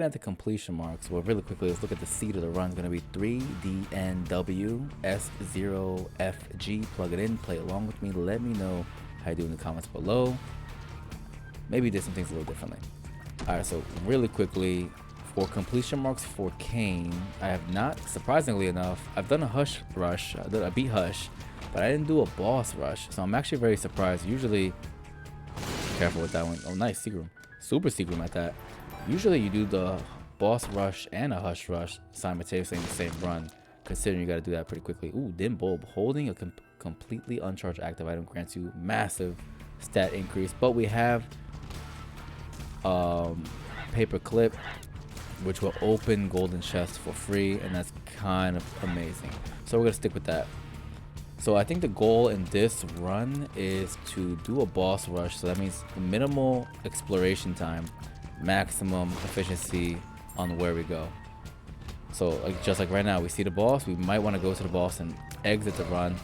at the completion marks, well, really quickly, let's look at the seed of the run. It's going to be 3DNWS0FG. Plug it in, play along with me. Let me know how you do in the comments below. Maybe you did some things a little differently. All right, so really quickly, for completion marks for Kane, I have not, surprisingly enough, I've done a Hush rush. I beat Hush, but I didn't do a boss rush. So I'm actually very surprised. Usually, careful with that one. Oh, nice secret room. Super secret room at that. Usually you do the boss rush and a Hush rush simultaneously in the same run, considering you got to do that pretty quickly. Ooh, Dim Bulb. Holding a completely uncharged active item grants you massive stat increase. But we have paper clip, which will open golden chests for free, and that's kind of amazing. So we're gonna stick with that. So I think the goal in this run is to do a boss rush. So that means minimal exploration time, maximum efficiency on where we go. So like just like right now, we see the boss, we might want to go to the boss and exit the run,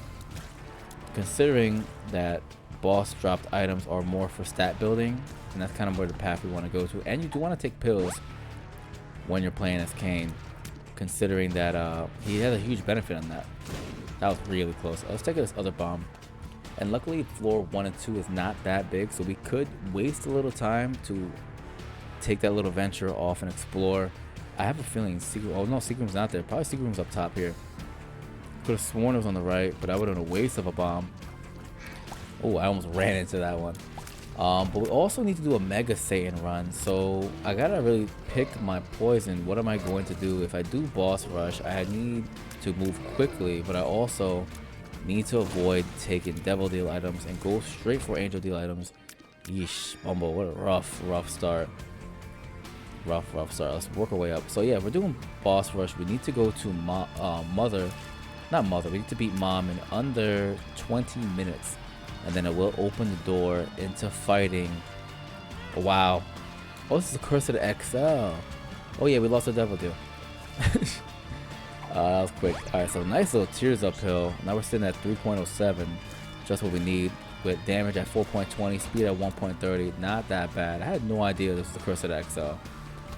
considering that boss dropped items are more for stat building, and that's kind of where the path we want to go to. And you do want to take pills when you're playing as Kane, considering that he has a huge benefit on that. That was really close. Let's take this other bomb. And luckily floor 1 and 2 is not that big, so we could waste a little time to take that little venture off and explore. I have a feeling secret, oh no, secret room's not there. Probably secret room's up top here. Could have sworn it was on the right, but I would have been a waste of a bomb. Oh, I almost ran into that one. But we also need to do a Mega Satan run, so I gotta really pick my poison. What am I going to do? If I do boss rush, I need to move quickly, but I also need to avoid taking Devil Deal items and go straight for Angel Deal items. Yeesh, Bumble, what a rough start. Rough start. Let's work our way up. So yeah, we're doing boss rush. We need to go to we need to beat Mom in under 20 minutes. And then it will open the door into fighting. Oh, wow. Oh, this is the Curse of the XL. Oh yeah, we lost the Devil Deal. That was quick. Alright, so nice little tears uphill. Now we're sitting at 3.07. Just what we need. With damage at 4.20, speed at 1.30. Not that bad. I had no idea this was the Curse of the XL.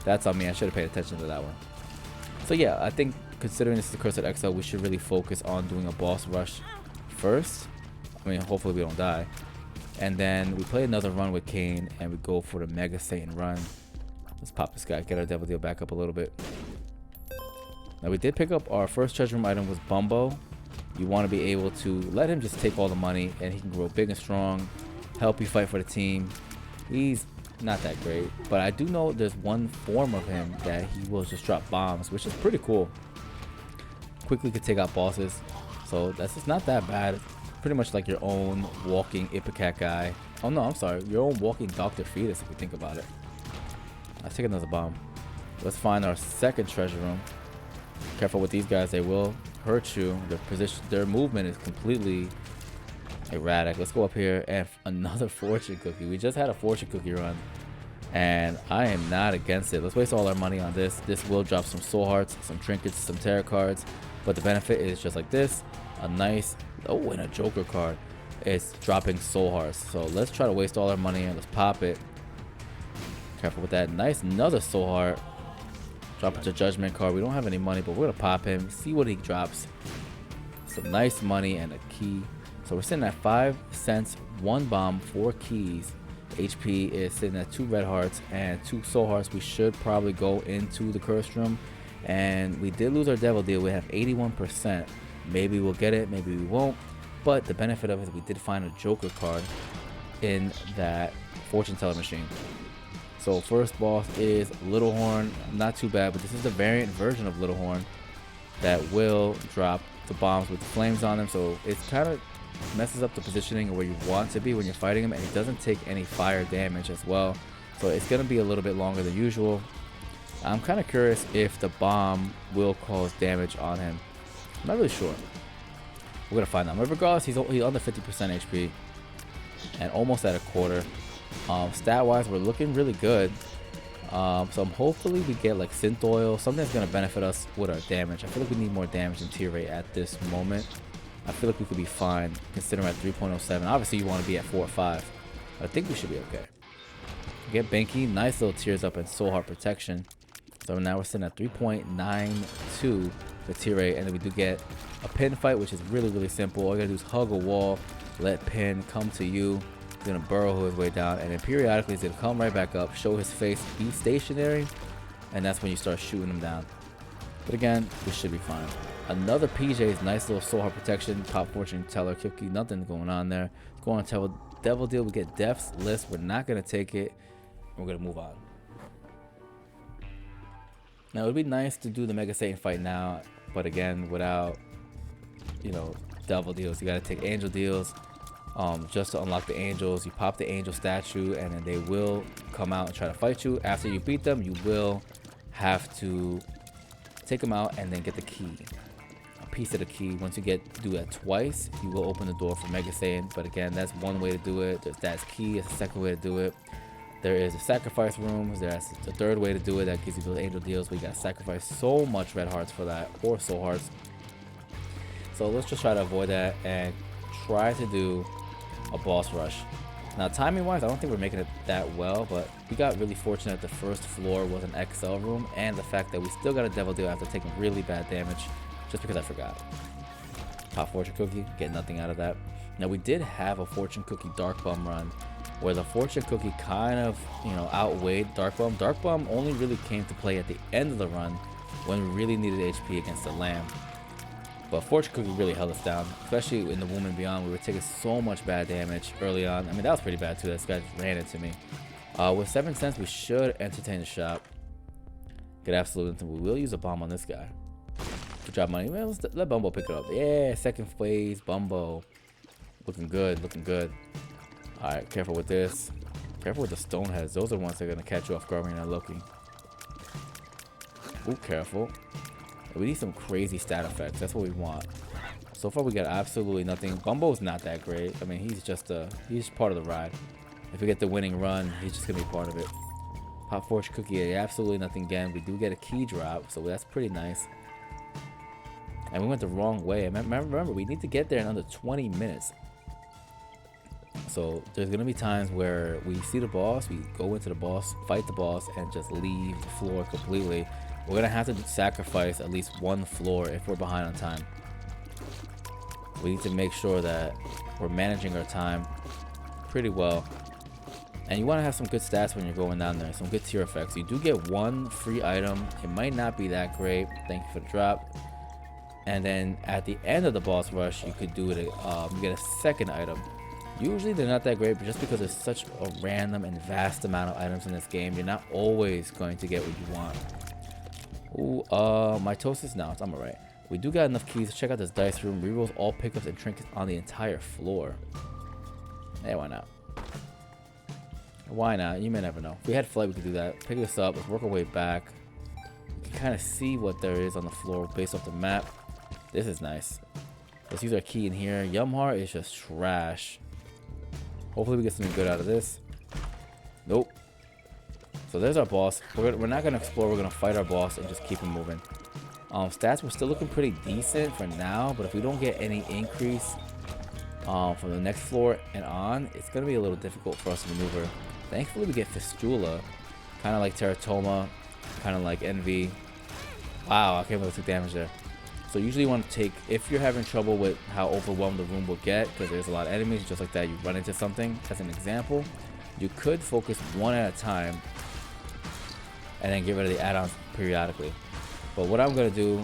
That's on me. I should have paid attention to that one. So yeah, I think considering this is the Curse of the XL, we should really focus on doing a boss rush first. I mean, hopefully we don't die. And then we play another run with Kane and we go for the Mega Satan run. Let's pop this guy, get our Devil Deal back up a little bit. Now we did pick up our first treasure room item was Bumbo. You want to be able to let him just take all the money and he can grow big and strong, help you fight for the team. He's not that great, but I do know there's one form of him that he will just drop bombs, which is pretty cool. Quickly could take out bosses, so that's just not that bad. Pretty much like your own walking Ipecac guy. Oh no, I'm sorry, your own walking Dr. Fetus if you think about it. Let's take another bomb. Let's find our second treasure room. Careful with these guys, they will hurt you. Their position, their movement is completely erratic. Let's go up here and another fortune cookie. We just had a fortune cookie run and I am not against it. Let's waste all our money on this. This will drop some soul hearts, some trinkets, some tarot cards, but the benefit is just like this, a nice, oh, and a Joker card. It's dropping soul hearts. So let's try to waste all our money and let's pop it. Careful with that. Nice, another soul heart. Drop it to Judgment card. We don't have any money, but we're gonna pop him, see what he drops. Some nice money and a key. So we're sitting at 5 cents, 1 bomb, 4 keys. HP is sitting at 2 red hearts and 2 soul hearts. We should probably go into the curse room. And we did lose our Devil Deal. We have 81%. Maybe we'll get it, maybe we won't. But the benefit of it is we did find a Joker card in that fortune teller machine. So first boss is Little Horn. Not too bad, but this is the variant version of Little Horn that will drop the bombs with the flames on them. So it's kind of messes up the positioning of where you want to be when you're fighting him, and he doesn't take any fire damage as well. So it's going to be a little bit longer than usual. I'm kind of curious if the bomb will cause damage on him. I'm not really sure. We're going to find out. But regardless, he's under 50% HP and almost at a quarter. Stat wise, we're looking really good. So hopefully we get like synth oil, something that's going to benefit us with our damage. I feel like we need more damage than tier rate at this moment. I feel like we could be fine considering we're at 3.07. Obviously you want to be at 4 or 5. But I think we should be okay. Get Banky, nice little tears up and soul heart protection. So now we're sitting at 3.92 for tier 8, and then we do get a pin fight, which is really, really simple. All you gotta do is hug a wall, let pin come to you. He's gonna burrow his way down, and then periodically he's gonna come right back up, show his face, be stationary, and that's when you start shooting him down. But again, this should be fine. Another PJ's nice little soul heart protection, pop fortune teller cookie, nothing going on there. Going to devil deal, we get death's list. We're not gonna take it. We're gonna move on. Now it would be nice to do the Mega Satan fight now, but again, without, you know, devil deals, you gotta take angel deals. Just to unlock the angels, you pop the angel statue, and then they will come out and try to fight you. After you beat them, you will have to take them out and then get the key, a piece of the key. Once you do that twice, you will open the door for Mega Satan. But again, that's one way to do it. That's key. That's the second way to do it. There is a sacrifice room. There's the third way to do it. That gives you those angel deals. We got to sacrifice so much red hearts for that, or soul hearts. So let's just try to avoid that and try to do a boss rush. Now timing wise, I don't think we're making it that well, but we got really fortunate the first floor was an XL room, and the fact that we still got a devil deal after taking really bad damage just because I forgot. Pop fortune cookie, get nothing out of that. Now we did have a fortune cookie dark bum run where the fortune cookie kind of, you know, outweighed dark bum. Dark bum only really came to play at the end of the run when we really needed HP against the lamb. But fortune cookie really held us down, especially in the Woman Beyond. We were taking so much bad damage early on. I mean, that was pretty bad too. This guy just ran into me. With 7 cents, we should entertain the shop. Get absolute. We will use a bomb on this guy to drop money. Well, let Bumbo pick it up. Yeah, second phase Bumbo. Looking good, looking good. All right, careful with this. Careful with the stone heads. Those are the ones that are gonna catch you off guard when you're not looking. Ooh, careful. We need some crazy stat effects. That's what we want. So far, we got absolutely nothing. Bumbo's not that great. I mean, he's just part of the ride. If we get the winning run, he's just gonna be part of it. Pop fortune cookie, absolutely nothing again. We do get a key drop, so that's pretty nice. And we went the wrong way. Remember, we need to get there in under 20 minutes. So there's gonna be times where we see the boss, we go into the boss, fight the boss, and just leave the floor completely. We're gonna have to sacrifice at least one floor if we're behind on time. We need to make sure that we're managing our time pretty well. And you want to have some good stats when you're going down there, some good tier effects. You do get one free item. It might not be that great. Thank you for the drop. And then at the end of the boss rush, you could do it. You get a second item. Usually they're not that great, but just because there's such a random and vast amount of items in this game, you're not always going to get what you want. Ooh, mitosis now, I'm alright. We do got enough keys to check out this dice room. Rerolls all pickups and trinkets on the entire floor. Hey, why not? Why not? You may never know. If we had flight, we could do that. Pick this up. Let's work our way back. We can kind of see what there is on the floor based off the map. This is nice. Let's use our key in here. Yumhar is just trash. Hopefully we get something good out of this. Nope. So there's our boss. We're not going to explore. We're going to fight our boss and just keep him moving. Stats, we're still looking pretty decent for now, but if we don't get any increase from the next floor and on, it's going to be a little difficult for us to maneuver. Thankfully, we get Fistula, kind of like Teratoma, kind of like Envy. Wow, I can't believe I took damage there. So usually you want to take, if you're having trouble with how overwhelmed the room will get, because there's a lot of enemies, just like that, you run into something, as an example, you could focus one at a time and then get rid of the add-ons periodically. But what I'm going to do,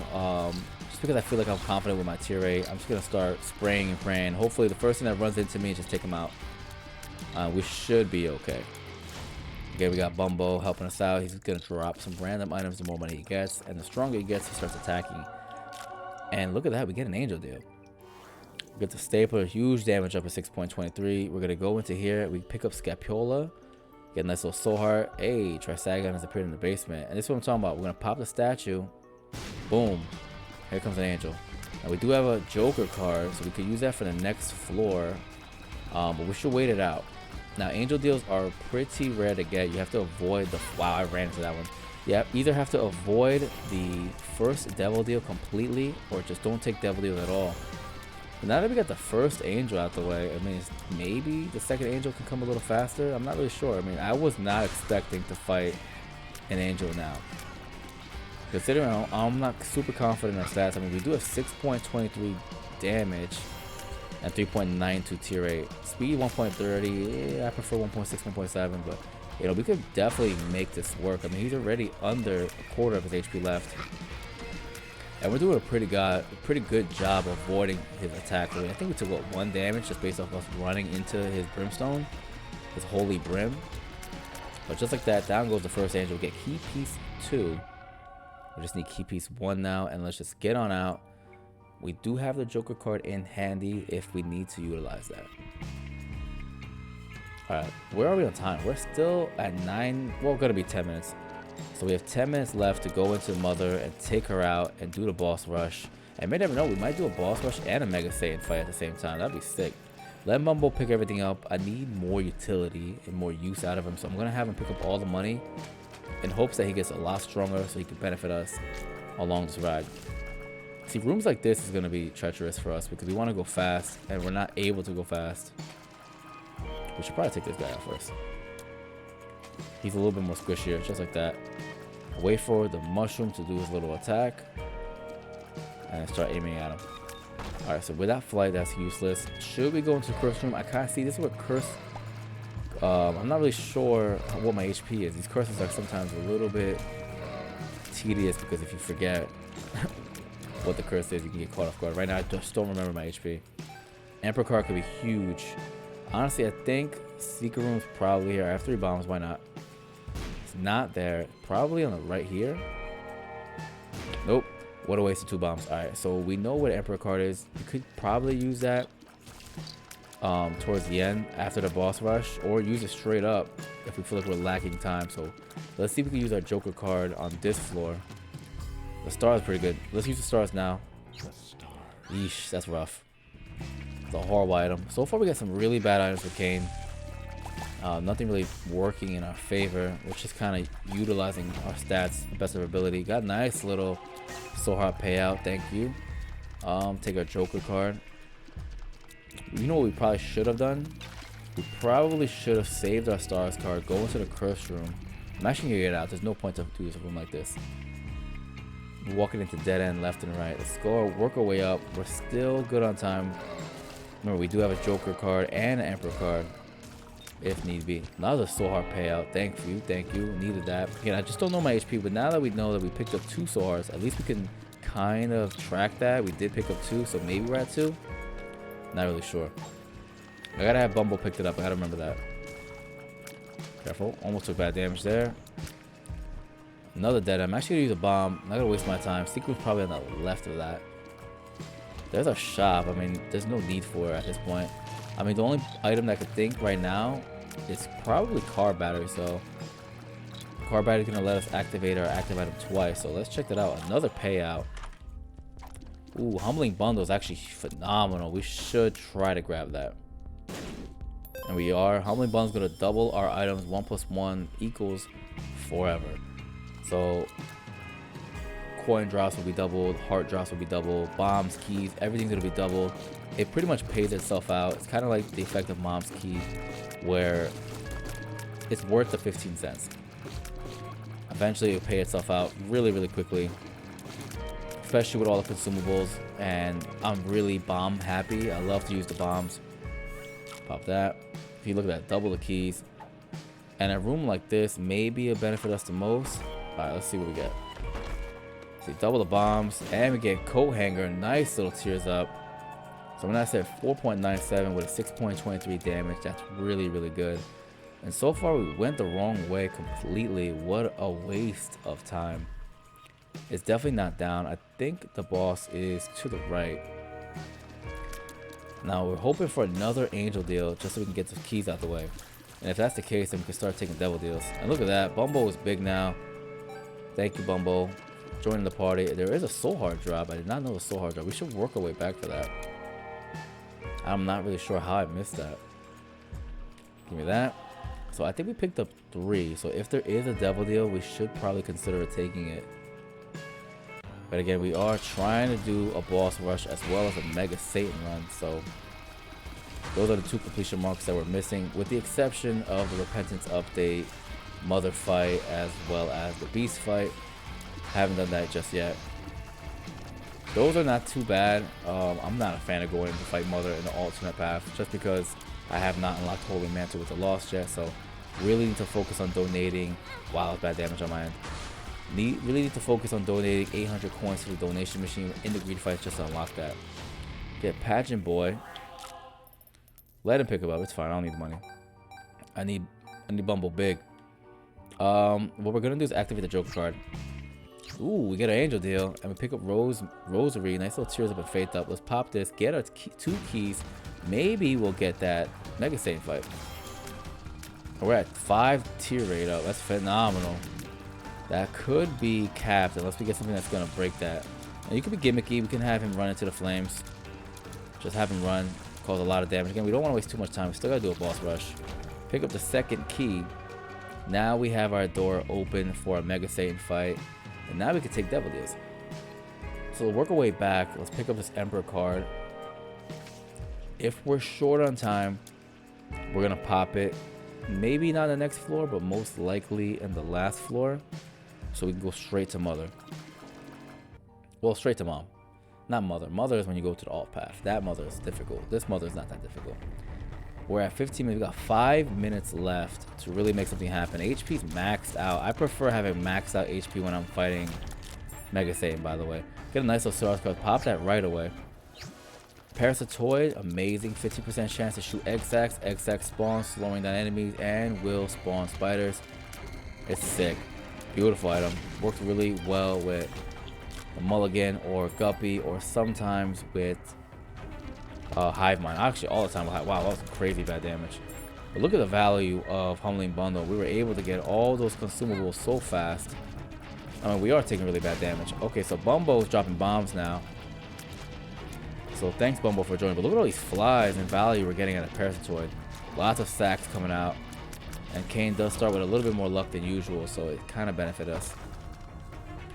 just because I feel like I'm confident with my tier 8, I'm just going to start spraying and praying. Hopefully the first thing that runs into me, just take him out. We should be okay. Again, we got Bumbo helping us out. He's going to drop some random items the more money he gets. And the stronger he gets, he starts attacking. And look at that, we get an angel deal. We get the stapler, huge damage up at 6.23. We're going to go into here. We pick up Scapula. Get a nice little soul heart. Hey, Trisagon has appeared in the basement. And this is what I'm talking about. We're going to pop the statue. Boom. Here comes an angel. Now we do have a Joker card, so we could use that for the next floor. But we should wait it out. Now, angel deals are pretty rare to get. You have to avoid the... Wow, I ran into that one. Yeah, either have to avoid the first devil deal completely, or just don't take devil deals at all. But now that we got the first angel out the way, I mean, maybe the second angel can come a little faster. I'm not really sure. I mean, I was not expecting to fight an angel now. Considering I'm not super confident in our stats. I mean, we do have 6.23 damage and 3.92 tier 8. Speed 1.30. Yeah, I prefer 1.6, 1.7, but you know, we could definitely make this work. I mean, he's already under a quarter of his HP left. And we're doing a pretty good job avoiding his attack. I mean, I think we took, what, 1 damage just based off us running into his brimstone, his holy brim. But just like that, down goes the first angel. We get key piece 2. We just need key piece 1 now, and let's just get on out. We do have the Joker card in handy if we need to utilize that. Alright, where are we on time? We're still at 9, well, gonna be 10 minutes. So we have 10 minutes left to go into Mother and take her out and do the boss rush. And may never know, we might do a boss rush and a Mega Satan fight at the same time. That'd be sick. Let Mumbo pick everything up. I need more utility and more use out of him, so I'm gonna have him pick up all the money in hopes that he gets a lot stronger so he can benefit us along this ride. See, rooms like this is gonna be treacherous for us because we want to go fast and we're not able to go fast. We should probably take this guy out first. He's a little bit more squishier, just like that. Wait for the mushroom to do his little attack and start aiming at him. Alright, so with that flight, that's useless. Should we go into the curse room? I kind of see this is where curse. I'm not really sure what my HP is. These curses are sometimes a little bit tedious because if you forget what the curse is, you can get caught off guard. Right now, I just don't remember my HP. Emperor card could be huge. Honestly, I think secret room's probably here. I have 3 bombs. Why not? It's not there. Probably on the right here. Nope. What a waste of 2 bombs. Alright, so we know what Emperor card is. You could probably use that towards the end after the boss rush, or use it straight up if we feel like we're lacking time. So let's see if we can use our Joker card on this floor. The star is pretty good. Let's use the stars now. Yeesh, that's rough. It's a horrible item. So far we got some really bad items for Kane. Nothing really working in our favor. We're just kind of utilizing our stats the best of our ability. Got a nice little so hard payout, thank you. Take our Joker card. You know what we probably should have done? We probably should have saved our stars card, go into the curse room. I'm actually gonna get out. There's no point to do a room like this. We're walking into dead end left and right. Let's go work our way up. We're still good on time. Remember, we do have a Joker card and an Emperor card if need be. Another so hard payout. Thank you. Needed that. Again, I just don't know my HP, but now that we know that we picked up 2 so hards, at least we can kind of track that. We did pick up 2, so maybe we're at 2. Not really sure. I gotta have Bumble picked it up. I gotta remember that. Careful. Almost took bad damage there. Another dead. I'm actually gonna use a bomb. I'm not gonna waste my time. Secret's probably on the left of that. There's our shop. I mean, there's no need for it at this point. I mean, the only item that I could think right now is probably car battery. So car battery is gonna let us activate our active item twice. So let's check that out. Another payout. Ooh, humbling bundle is actually phenomenal. We should try to grab that. And we are. Humbling bundle is gonna double our items. 1 + 1 = forever. So coin drops will be doubled, heart drops will be doubled, bombs, keys, everything's gonna be doubled. It pretty much pays itself out. It's kind of like the effect of Mom's Key, where it's worth the 15 cents. Eventually it'll pay itself out really, really quickly, especially with all the consumables. And I'm really bomb happy. I love to use the bombs. Pop that. If you look at that, double the keys. And a room like this may be a benefit us the most. All right, let's see what we get. See, double the bombs, and we get coat hanger. Nice little tears up. So when I said 4.97 with a 6.23 damage, that's really, really good. And so far we went the wrong way completely. What a waste of time. It's definitely not down. I think the boss is to the right. Now we're hoping for another angel deal just so we can get the keys out the way. And if that's the case, then we can start taking devil deals. And look at that, Bumbo is big now. Thank you, Bumbo. Joining the party. There is a soul heart drop. I did not know the soul heart drop. We should work our way back for that. I'm not really sure how I missed that. Give me that. So I think we picked up 3. So if there is a devil deal, we should probably consider taking it. But again, we are trying to do a boss rush as well as a Mega Satan run. So those are the 2 completion marks that we're missing, with the exception of the Repentance update, Mother fight, as well as the Beast fight. Haven't done that just yet. Those are not too bad. I'm not a fan of going to fight Mother in the alternate path just because I have not unlocked Holy Mantle with the Lost yet. So really need to focus on donating. Wow, bad damage on my end. Really need to focus on donating 800 coins to the donation machine in the greed fights just to unlock that. Get Pageant Boy. Let him pick him up. It's fine. I don't need the money. I need Bumble big. What we're gonna do is activate the Joker card. Ooh, we get an Angel deal, and we pick up Rosary. Nice little Tears Up and Faith Up. Let's pop this. Get our 2 keys. Maybe we'll get that Mega Satan fight. We're at 5 tier rate up. That's phenomenal. That could be capped unless we get something that's gonna break that. And you could be gimmicky. We can have him run into the flames. Just have him run, cause a lot of damage. Again, we don't want to waste too much time. We still gotta do a boss rush. Pick up the 2nd key. Now we have our door open for a Mega Satan fight. And now we can take Devil Deals. So we'll work our way back. Let's pick up this Emperor card. If we're short on time, we're gonna pop it. Maybe not the next floor, but most likely in the last floor. So we can go straight to Mother. Well, straight to Mom. Not Mother. Mother is when you go to the alt path. That Mother is difficult. This Mother is not that difficult. We're at 15 minutes. We got 5 minutes left to really make something happen. HP's maxed out. I prefer having maxed out HP when I'm fighting Mega Satan, by the way. Get a nice little Soros card. Pop that right away. Parasitoid, amazing. 50% chance to shoot egg sacs. Egg sacs spawn, slowing down enemies, and will spawn spiders. It's sick. Beautiful item. Works really well with a Mulligan or Guppy, or sometimes with Hive Mind. Actually, all the time. Wow, that was crazy bad damage. But look at the value of Humbling Bundle. We were able to get all those consumables so fast. I mean, we are taking really bad damage. Okay, so Bumbo's dropping bombs now. So thanks, Bumbo, for joining. But look at all these flies and value we're getting out of Parasitoid. Lots of sacks coming out. And Kane does start with a little bit more luck than usual, so it kind of benefit us.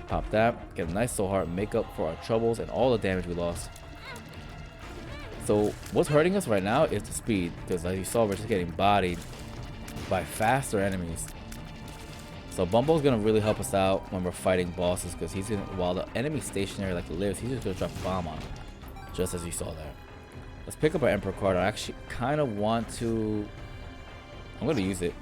Pop that. Get a nice soul heart. Make up for our troubles and all the damage we lost. So what's hurting us right now is the speed. Because as you saw, we're just getting bodied by faster enemies. So Bumbo's going to really help us out when we're fighting bosses. Because he's going to, while the enemy's stationary like lives, he's just going to drop a bomb on him. Just as you saw there. Let's pick up our Emperor card. I actually kind of want to... I'm going to use it.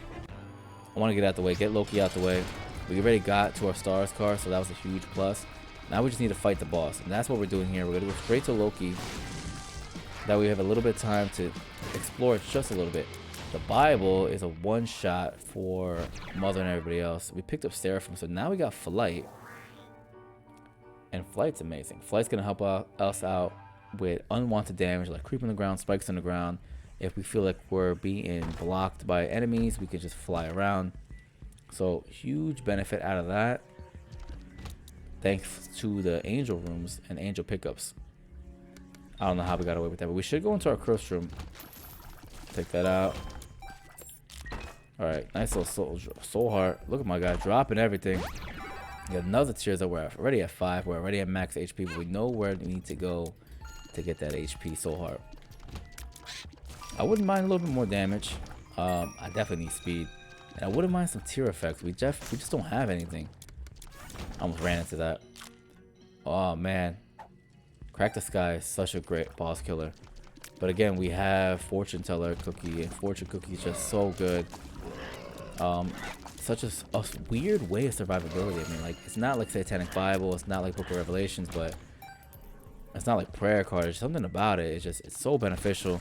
I want to get out the way. Get Loki out the way. We already got to our stars card, so that was a huge plus. Now we just need to fight the boss. And that's what we're doing here. We're going to go straight to Loki. That way we have a little bit of time to explore it just a little bit. The Bible is a one-shot for Mother and everybody else. We picked up Seraphim, so now we got Flight. And Flight's amazing. Flight's going to help us out with unwanted damage like creep on the ground, spikes on the ground. If we feel like we're being blocked by enemies, we can just fly around. So huge benefit out of that. Thanks to the angel rooms and angel pickups. I don't know how we got away with that, but we should go into our curse room. Take that out. Alright, nice little soul heart. Look at my guy dropping everything. Got another tears that we're already at 5. We're already at max HP, but we know where we need to go to get that HP soul heart. I wouldn't mind a little bit more damage. I definitely need speed. And I wouldn't mind some tear effects. We just don't have anything. I almost ran into that. Oh man. Crack the Sky is such a great boss killer. But again, we have Fortune Teller Cookie, and Fortune Cookie is just so good. Such a weird way of survivability. I mean, like, it's not like Satanic Bible, it's not like Book of Revelations, but it's not like Prayer Card. There's something about it. It's so beneficial.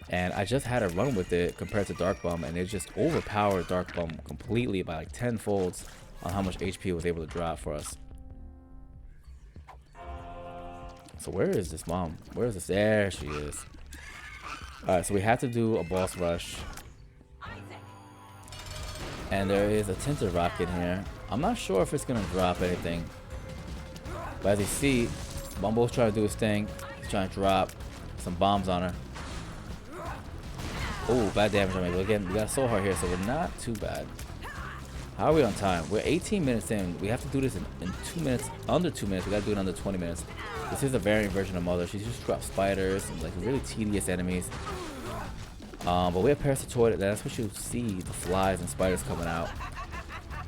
And I just had a run with it compared to Dark Bum, and it just overpowered Dark Bum completely by like 10 folds on how much HP it was able to drop for us. So where is this mom? Where is this? There she is. Alright, so we have to do a boss rush. And there is a tinted rock in here. I'm not sure if it's going to drop anything. But as you see, Bumbo's trying to do his thing. He's trying to drop some bombs on her. Oh, bad damage on me. But again, we got a soul heart here, so we're not too bad. How are we on time? We're 18 minutes in. We have to do this in 2 minutes. Under 2 minutes. We got to do it under 20 minutes. This is a variant version of Mother. She just drops spiders and like really tedious enemies. But we have Parasitoid. That's what you see, the flies and spiders coming out.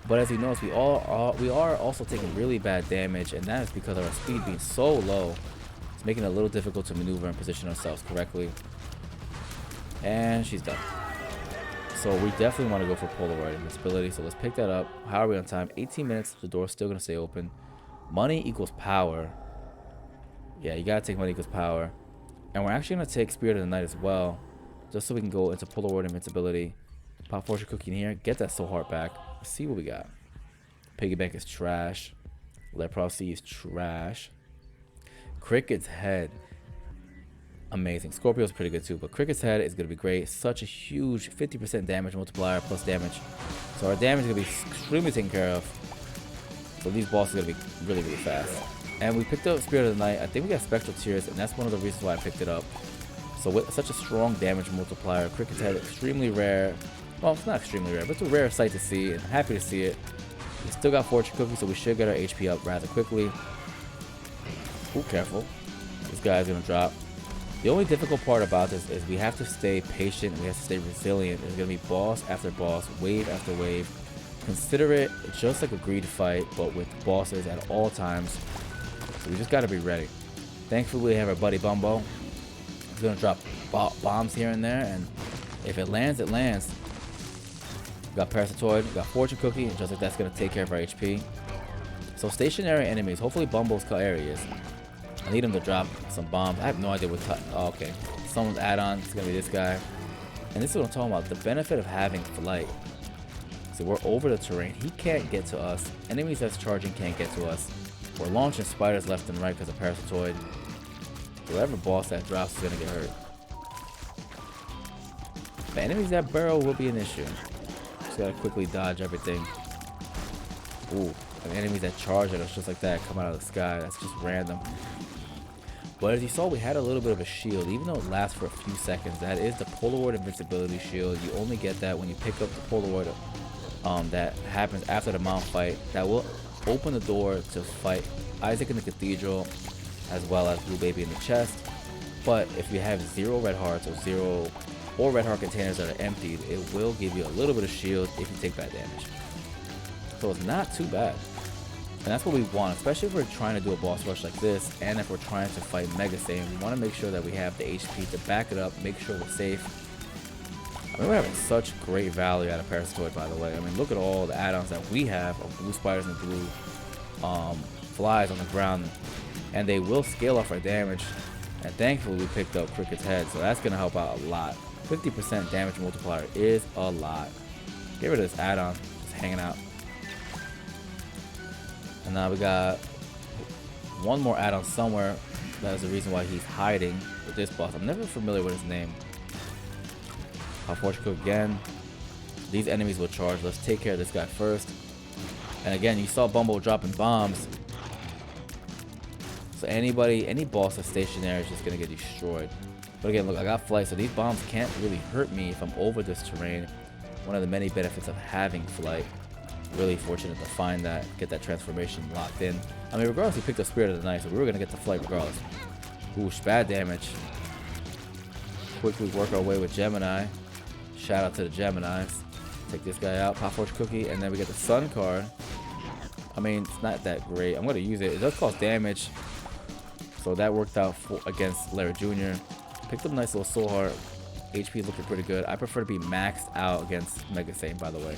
But as you notice, we are also taking really bad damage, and that is because of our speed being so low. It's making it a little difficult to maneuver and position ourselves correctly. And she's done. So we definitely want to go for Polaroid invincibility. So let's pick that up. How are we on time? 18 minutes. The door's still going to stay open. Money equals power. Yeah, you got to take money equals power. And we're actually going to take Spirit of the Night as well, just so we can go into Polaroid invincibility. Pop fortune cookie in here. Get that soul heart back. Let's see what we got. Piggy bank is trash. Leprosy is trash. Cricket's head. Amazing. Scorpio's pretty good too, but Cricket's head is going to be great. Such a huge 50% damage multiplier plus damage. So our damage is going to be extremely taken care of. So these bosses are going to be really, really fast. And we picked up Spirit of the Night. I think we got Spectral Tears, and that's one of the reasons why I picked it up. So with such a strong damage multiplier, Cricket's head extremely rare. Well, it's not extremely rare, but it's a rare sight to see, and I'm happy to see it. We still got Fortune Cookie, so we should get our HP up rather quickly. Ooh, careful. This guy's going to drop. The only difficult part about this is we have to stay patient and we have to stay resilient. There's going to be boss after boss, wave after wave. Consider it just like a greed fight, but with bosses at all times. So we just got to be ready. Thankfully, we have our buddy Bumbo. He's going to drop bombs here and there, and if it lands, it lands. We got Parasitoid, we got Fortune Cookie, and just like that's going to take care of our HP. So stationary enemies, hopefully Bumbo's area is. I need him to drop some bombs. I have no idea what oh, okay. Someone's add-on. It's going to be this guy. And this is what I'm talking about. The benefit of having flight. So we're over the terrain. He can't get to us. Enemies that's charging can't get to us. We're launching spiders left and right because of Parasitoid. Whoever boss that drops is going to get hurt. But enemies that burrow will be an issue. Just got to quickly dodge everything. Ooh. And enemies that charge at us just like that come out of the sky. That's just random. But as you saw, we had a little bit of a shield, even though it lasts for a few seconds. That is the Polaroid invincibility shield. You only get that when you pick up the Polaroid that happens after the mount fight. That will open the door to fight Isaac in the Cathedral, as well as Blue Baby in the chest. But if you have 0 red hearts or red heart containers that are emptied, it will give you a little bit of shield if you take bad damage. So it's not too bad. And that's what we want, especially if we're trying to do a boss rush like this, and if we're trying to fight Mega Saiyan. We want to make sure that we have the HP to back it up, make sure we're safe. I mean, we're having such great value out of Parasitoid, by the way. I mean, look at all the add-ons that we have of blue spiders and blue flies on the ground, and they will scale off our damage. And thankfully, we picked up Cricket's head, so that's going to help out a lot. 50% damage multiplier is a lot. Get rid of this add-on, just hanging out. And now we got one more add-on somewhere. That is the reason why he's hiding with this boss. I'm never familiar with his name. Pop Fortune Cook again. These enemies will charge. Let's take care of this guy first. And again, you saw Bumbo dropping bombs. So any boss that's stationary is just going to get destroyed. But again, look, I got flight, so these bombs can't really hurt me if I'm over this terrain. One of the many benefits of having flight. Really fortunate to find that, get that transformation locked in. I mean, regardless, he picked up Spirit of the Night, so we were going to get the flight regardless. Ooh, bad damage. Quickly work our way with Gemini. Shout out to the Geminis. Take this guy out, Pop Fortune Cookie, and then we get the Sun card. I mean, it's not that great. I'm going to use it. It does cause damage, so that worked out against Larry Jr. Picked up a nice little Soul Heart. HP is looking pretty good. I prefer to be maxed out against Mega Saiyan, by the way.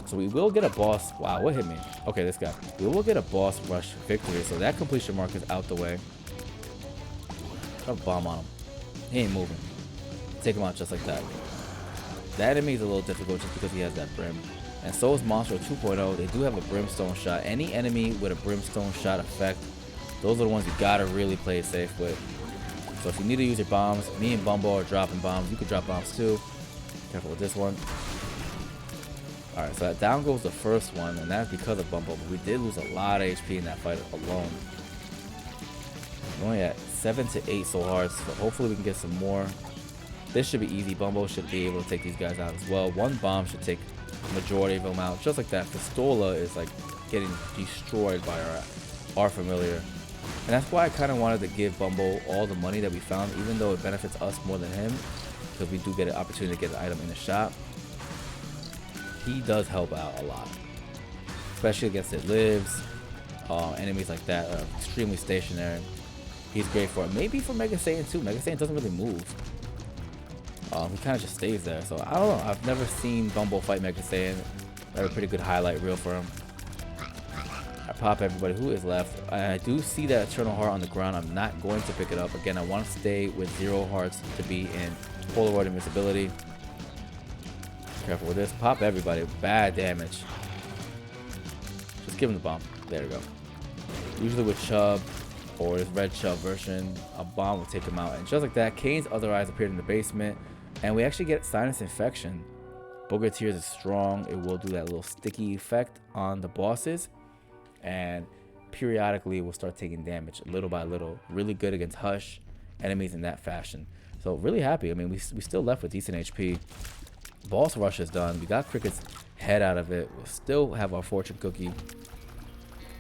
So we will get a boss. Wow, what hit me? Okay, this guy. We will get a boss rush victory. So that completion mark is out the way. Got a bomb on him. He ain't moving. Take him out just like that. That enemy is a little difficult just because he has that brim. And so is Monster 2.0. They do have a brimstone shot. Any enemy with a brimstone shot effect, those are the ones you gotta really play it safe with. So if you need to use your bombs, me and Bumbo are dropping bombs. You could drop bombs too. Careful with this one. Alright, so that down goes the first one, and that's because of Bumbo, but we did lose a lot of HP in that fight alone. We're only at 7 to 8 soul hearts, so hopefully we can get some more. This should be easy. Bumbo should be able to take these guys out as well. One bomb should take the majority of them out, just like that. Pistola is like getting destroyed by our familiar. And that's why I kind of wanted to give Bumbo all the money that we found, even though it benefits us more than him, because we do get an opportunity to get the item in the shop. he does help out a lot, especially against it lives. Enemies like that are extremely stationary. He's great for it. Maybe for Mega Satan too. Mega Satan doesn't really move. He kind of just stays there. So I don't know. I've never seen Bumbo fight Mega Satan. I have a pretty good highlight reel for him. I pop everybody who is left. I do see that Eternal Heart on the ground. I'm not going to pick it up. Again, I want to stay with 0 hearts to be in Polaroid invincibility. Careful with this. Pop everybody. Bad damage. Just give him the bomb. There we go. Usually with Chubb or this red Chubb version, a bomb will take him out. And just like that, Kane's other eyes appeared in the basement. And we actually get sinus infection. Booger Tears is strong. It will do that little sticky effect on the bosses. And periodically we'll start taking damage little by little. Really good against Hush enemies in that fashion. So really happy. I mean, we still left with decent HP. Boss rush is done. We got Cricket's head out of it. We'll still have our fortune cookie.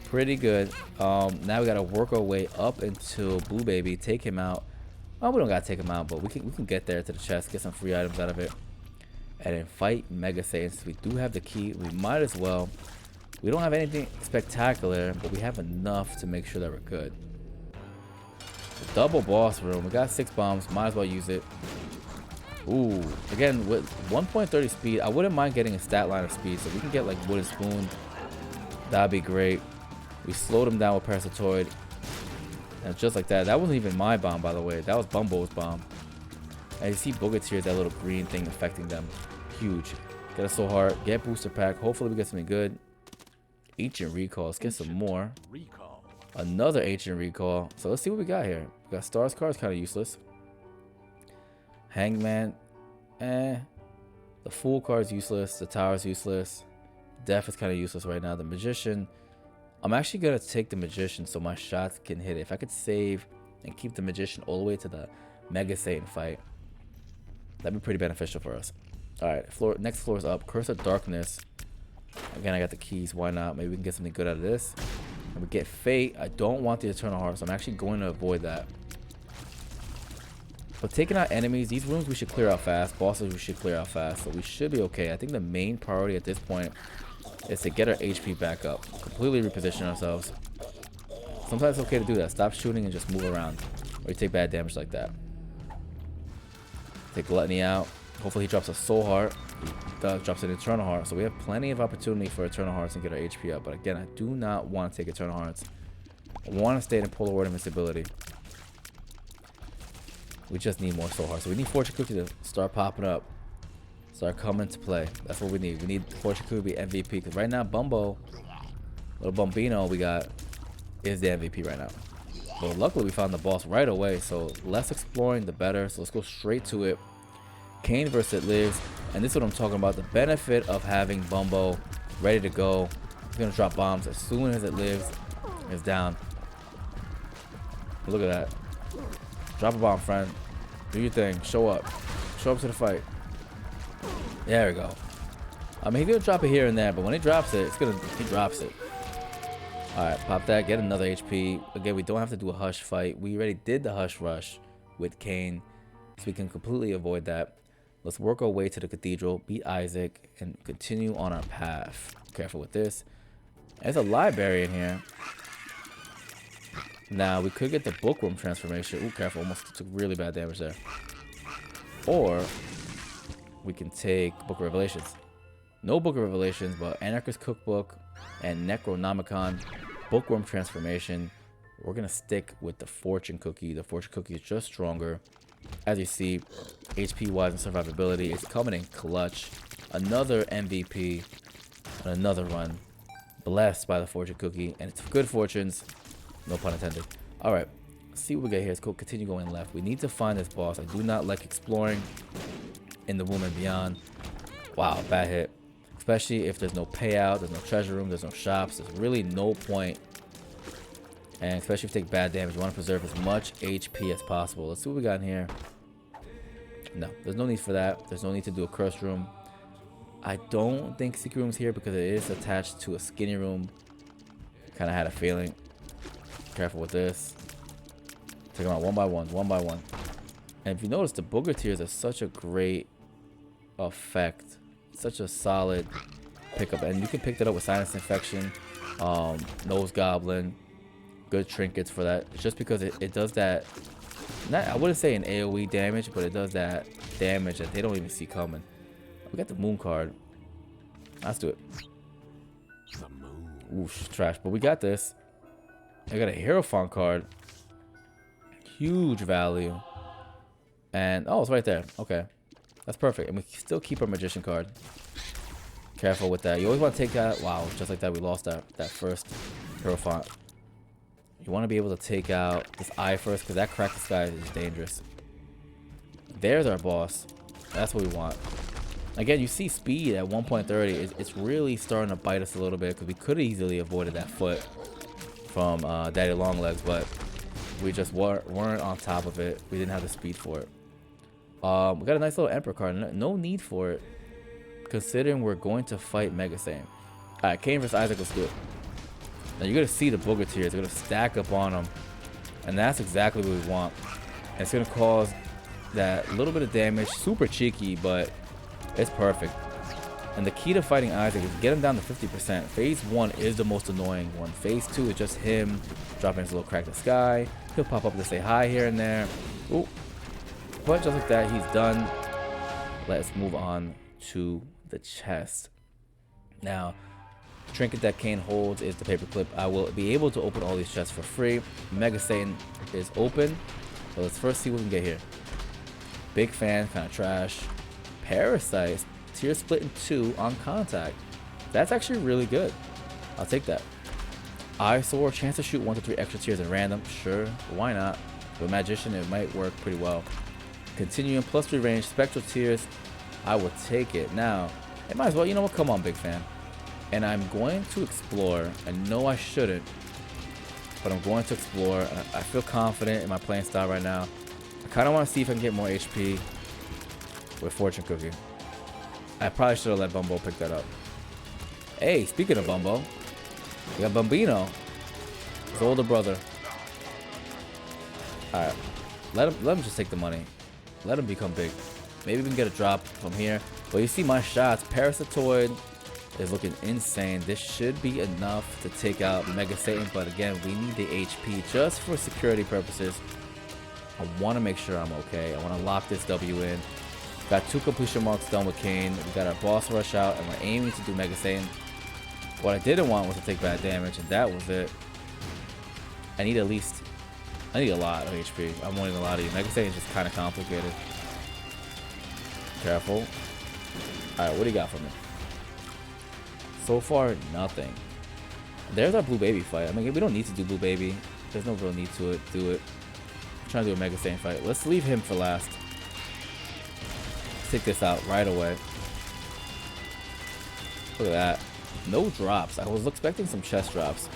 Pretty good. Now we gotta work our way up until Blue Baby. Take him out. Well, we don't gotta take him out, but we can get there to the chest, get some free items out of it, and then fight Mega Satan. Since we do have the key, we might as well. We don't have anything spectacular, but we have enough to make sure that we're good. Double boss room. We got 6 bombs. Might as well use it. Ooh. Again, with 1.30 speed, I wouldn't mind getting a stat line of speed, so we can get like Wooden Spoon. That'd be great. We slowed him down with Parasitoid. And just like that. That wasn't even my bomb, by the way. That was Bumbo's bomb. And you see Booger Tears, that little green thing affecting them. Huge. Get a Soul Heart. Get Booster Pack. Hopefully we get something good. Ancient Recall. Let's get some more. Another Ancient Recall. So let's see what we got here. We got Stars cards, kind of useless. Hangman. The Fool card's useless. The Tower's useless. Death is kind of useless right now. The Magician. I'm actually going to take the Magician so my shots can hit it. If I could save and keep the Magician all the way to the Mega Satan fight, that'd be pretty beneficial for us. Alright, next floor is up. Curse of Darkness. Again, I got the keys. Why not? Maybe we can get something good out of this. And we get Fate. I don't want the Eternal Heart, so I'm actually going to avoid that. But taking out enemies, these rooms we should clear out fast. Bosses we should clear out fast, so we should be okay. I think the main priority at this point is to get our HP back up. Completely reposition ourselves. Sometimes it's okay to do that. Stop shooting and just move around. Or you take bad damage like that. Take Gluttony out. Hopefully he drops a Soul Heart. He drops an Eternal Heart. So we have plenty of opportunity for Eternal Hearts and get our HP up. But again, I do not want to take Eternal Hearts. I want to stay in Polaroid invincibility. We just need more Soul Hearts. So we need Fortune Cookie to start popping up. Start coming to play. That's what we need. We need Fortune Cookie to be MVP. Because right now, Bumbo, little Bumbino we got, is the MVP right now. But luckily, we found the boss right away. So less exploring, the better. So let's go straight to it. Kane versus It Lives. And this is what I'm talking about. The benefit of having Bumbo ready to go. He's going to drop bombs as soon as It Lives is down. Look at that. Drop a bomb, friend. Do your thing. Show up. Show up to the fight. There we go. I mean, he's gonna drop it here and there, but when he drops it, he drops it. Alright, pop that. Get another HP. Again, we don't have to do a Hush fight. We already did the Hush Rush with Kane, so we can completely avoid that. Let's work our way to the Cathedral, beat Isaac, and continue on our path. Careful with this. There's a library in here. Now, we could get the Bookworm transformation. Ooh, careful. Almost took really bad damage there. Or we can take Book of Revelations. No Book of Revelations, but Anarchist Cookbook and Necronomicon. Bookworm transformation. We're going to stick with the Fortune Cookie. The Fortune Cookie is just stronger. As you see, HP-wise and survivability, it's coming in clutch. Another MVP. And another run. Blessed by the Fortune Cookie. And it's good fortunes. No pun intended. Alright, let's see what we get here. Let's go continue going left. We need to find this boss. I do not like exploring in the room and beyond. Wow, bad hit. Especially if there's no payout, there's no treasure room, there's no shops. There's really no point. And especially if you take bad damage, you want to preserve as much HP as possible. Let's see what we got in here. No, there's no need for that. There's no need to do a curse room. I don't think secret room's here because it is attached to a skinny room. Kind of had a feeling. Careful with this. Take them out one by one, one by one. And if you notice, the Booger Tears are such a great effect. Such a solid pickup, and you can pick that up with sinus infection, nose goblin, good trinkets for that. It's just because it does that. Not, I wouldn't say an AoE damage, but it does that damage that they don't even see coming. We got the moon card. Let's do it. Oof, trash, but we got this. I got a Hierophant card. Huge value. And, oh, it's right there. Okay. That's perfect. And we still keep our Magician card. Careful with that. You always want to take that. Wow, just like that, we lost that first Hierophant. You want to be able to take out this eye first, because that Crack the Sky is dangerous. There's our boss. That's what we want. Again, you see speed at 1.30. It's really starting to bite us a little bit, because we could have easily avoided that foot from Daddy Longlegs, but we just weren't on top of it. We didn't have the speed for it. We got a nice little Emperor card. No need for it, considering we're going to fight Mega Saiyan. Alright, Cain vs. Isaac, let's do it. Now you're going to see the booger tears. They're going to stack up on them. And that's exactly what we want. And it's going to cause that little bit of damage. Super cheeky, but it's perfect. And the key to fighting Isaac is get him down to 50%. Phase 1 is the most annoying one. Phase 2 is just him dropping his little Crack the Sky. He'll pop up to say hi here and there. Ooh. But just like that, he's done. Let's move on to the chest. Now, the trinket that Cain holds is the paperclip. I will be able to open all these chests for free. Mega Satan is open. So let's first see what we can get here. Big fan, kind of trash. Parasite, tier split in 2 on contact. That's actually really good. I'll take that. Eyesore, chance to shoot 1 to 3 extra tiers at random. Sure, why not? With Magician, it might work pretty well. Continuing +3 range, spectral tears. I will take it. Now, it might as well. You know what? Come on, big fan. And I'm going to explore. I know I shouldn't, but I'm going to explore. I feel confident in my playing style right now. I kind of want to see if I can get more HP with Fortune Cookie. I probably should have let Bumbo pick that up. Hey, speaking of Bumbo, we got Bambino, his older brother. Alright, let him just take the money. Let him become big. Maybe we can get a drop from here. But you see my shots. Parasitoid is looking insane. This should be enough to take out Mega Satan. But again, we need the HP just for security purposes. I want to make sure I'm okay. I want to lock this W in. Got 2 completion marks done with Cain. We got our boss rush out, and we're aiming to do Mega Satan. What I didn't want was to take bad damage, and that was it. I need a lot of HP. I'm wanting a lot of you. Mega Satan is just kind of complicated. Careful. Alright, what do you got for me? So far, nothing. There's our Blue Baby fight. I mean, we don't need to do Blue Baby. There's no real need to do it. I'm trying to do a Mega Satan fight. Let's leave him for last. Let's take this out right away. Look at that. No drops. I was expecting some chest drops.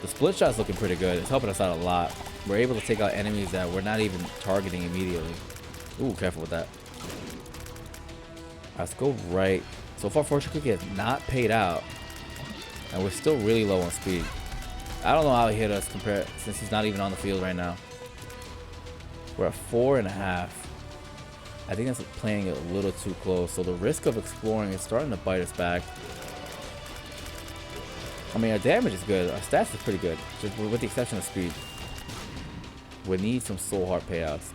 The split shot's looking pretty good. It's helping us out a lot. We're able to take out enemies that we're not even targeting immediately. Ooh, careful with that. Let's go right. So far, Fortune Cookie has not paid out. And we're still really low on speed. I don't know how he hit us since he's not even on the field right now. We're at 4.5. I think that's playing it a little too close. So the risk of exploring is starting to bite us back. I mean, our damage is good. Our stats is pretty good, just with the exception of speed. We need some soul heart payouts.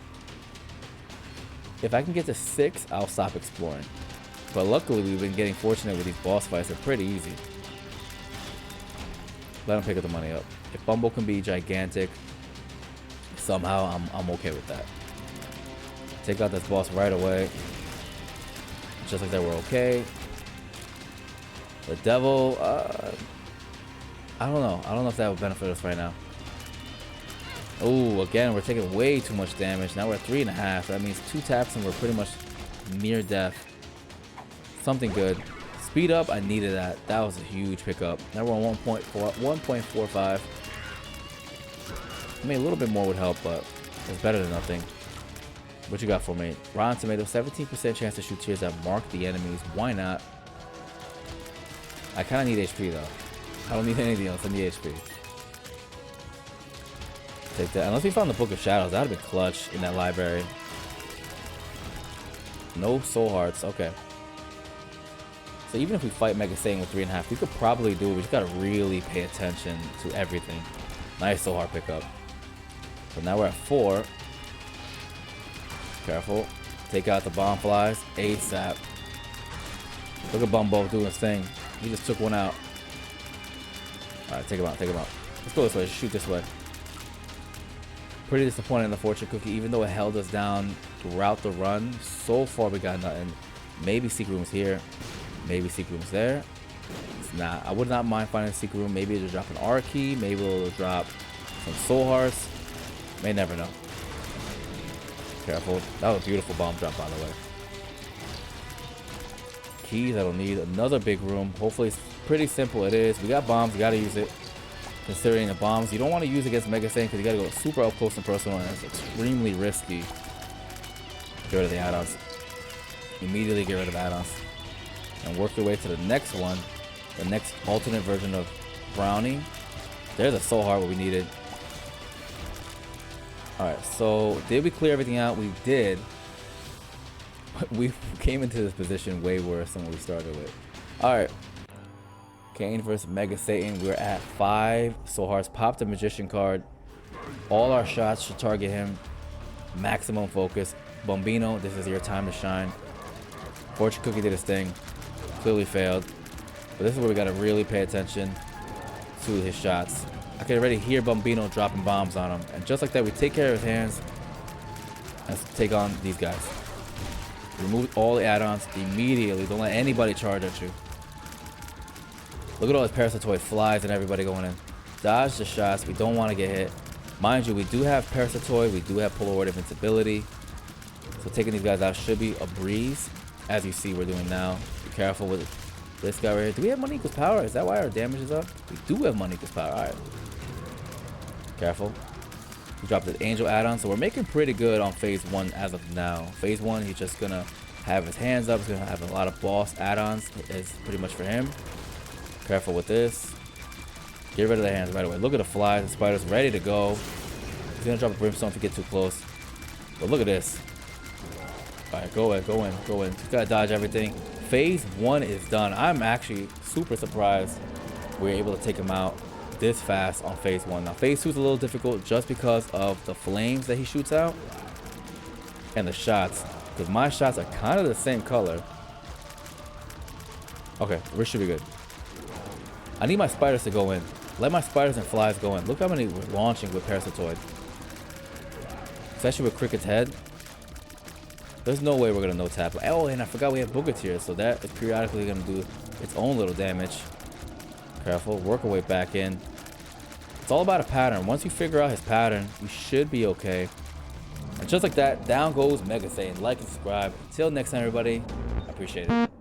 If I can get to 6, I'll stop exploring. But luckily, we've been getting fortunate with these boss fights. They're pretty easy. Let him pick up the money up. If Bumble can be gigantic, somehow I'm okay with that. Take out this boss right away. Just like that, we're okay. The devil, I don't know. I don't know if that would benefit us right now. Oh, again, we're taking way too much damage. Now we're at 3.5. That means 2 taps and we're pretty much near death. Something good. Speed up, I needed that. That was a huge pickup. Now we're on 1.45. I mean, a little bit more would help, but it's better than nothing. What you got for me? Rotten Tomato, 17% chance to shoot tears that mark the enemies. Why not? I kind of need HP, though. I don't need anything else. I need HP. Take that. Unless we found the Book of Shadows, that would have been clutch in that library. No soul hearts. Okay. So even if we fight Mega Satan with 3.5, we could probably do it. We just gotta really pay attention to everything. Nice so hard pickup. So now we're at 4. Careful. Take out the bomb flies ASAP. Look at Bumbo doing his thing. He just took one out. Alright, take him out, take him out. Let's go this way, shoot this way. Pretty disappointed in the fortune cookie, even though it held us down throughout the run. So far we got nothing. Maybe secret room's here. Maybe secret room's there. It's not. I would not mind finding a secret room. Maybe it'll drop an R key. Maybe it'll drop some soul hearts. May never know. Careful. That was a beautiful bomb drop, by the way. Keys, I don't need another big room. Hopefully it's pretty simple. It is. We got bombs. We got to use it. Considering the bombs, you don't want to use it against Mega Satan because you got to go super up close and personal, and it's extremely risky. Get rid of the add-ons. Immediately get rid of add-ons. And work your way to the next one. The next alternate version of Brownie. There's a soul heart what we needed. Alright, so did we clear everything out? We did. We came into this position way worse than what we started with. Alright. Kane versus Mega Satan. We're at 5 soul hearts. Pop the magician card. All our shots should target him. Maximum focus. Bombino, this is your time to shine. Fortune cookie did his thing. Clearly failed. But this is where we gotta really pay attention to his shots. I can already hear Bombino dropping bombs on him. And just like that, we take care of his hands. Let's take on these guys. Remove all the add-ons immediately. Don't let anybody charge at you. Look at all his parasitoid flies and everybody going in. Dodge the shots. We don't want to get hit. Mind you, we do have parasitoid. We do have Polaroid invincibility. So taking these guys out should be a breeze. As you see, we're doing now. Be careful with this guy right here. Do we have money equals power? Is that why our damage is up? We do have money equals power. All right. Careful. We dropped the angel add-on. So we're making pretty good on phase 1 as of now. Phase 1, he's just going to have his hands up. He's going to have a lot of boss add-ons. It's pretty much for him. Careful with this. Get rid of the hands right away. Look at the flies. The spiders ready to go. He's going to drop a brimstone if you get too close. But look at this. Alright, go in, go in, go in. Just gotta dodge everything. Phase 1 is done. I'm actually super surprised we were able to take him out this fast on phase 1. Now, phase 2 is a little difficult just because of the flames that he shoots out and the shots. Because my shots are kind of the same color. Okay, we should be good. I need my spiders to go in. Let my spiders and flies go in. Look how many we're launching with Parasitoid. Especially with Cricket's head. There's no way we're going to no-tap. Oh, and I forgot we have Booger Tier, so that is periodically going to do its own little damage. Careful. Work our way back in. It's all about a pattern. Once you figure out his pattern, you should be okay. And just like that, down goes Mega Satan. Like and subscribe. Until next time, everybody. I appreciate it.